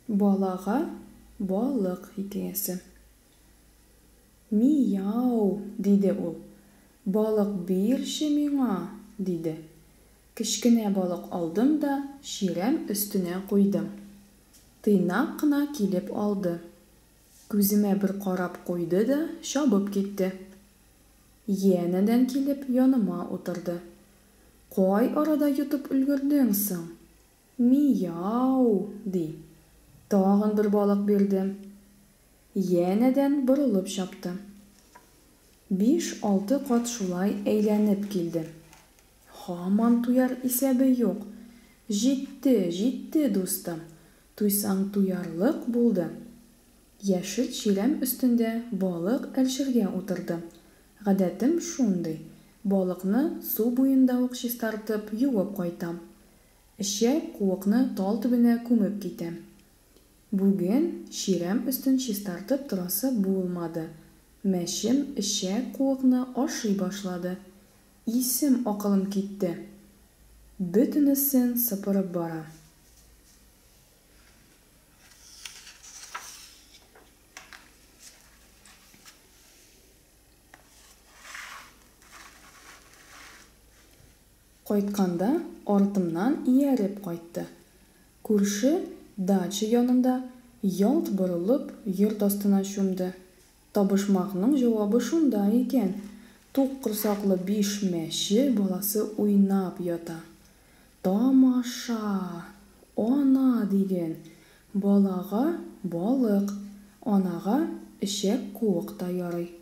Балага балык хикәясе. Мияу, диде ул. Балык бирче миңа, диде. Кечкенә балык алдым да чирәм өстенә куйдым. Тыйнак кына килеп алды. Күземә бер карап куйды да чабып китте. Янәдән килеп яныма утырды. Кай арада йотып өлгердең соң? Мияу, ди. Тагын бер балык бирдем. Янәдән борылып чапты. 5-6 кат шулай әйләнеп килде. Һаман туяр исәбе юк. Җитте, дустым. Туйсаң туярлык булды. Яшел чирәм өстендә балык әлшергә утырды. Гадәтем шундый. Балыкны су буенда ук чистартып юып кайтам. Эчәк куыкны тал төбенә күмеп китәм. Бүген чирәм өстен чистартып торасы булмады. Мәчем эчәк куыкны ашый башлады. Исем акылым китте. Бөтенесен сыпырып бара. Кайтканда артымнан ияреп кайтты. Күрше дача янында ялт борылып йорт астына чумды. Табышмакның җавабы шунда икән. Тук корсаклы 5 мәче баласы уйнап ята. Тамаша! Ана дигән. Балага балык, анага эчәк куык та ярый.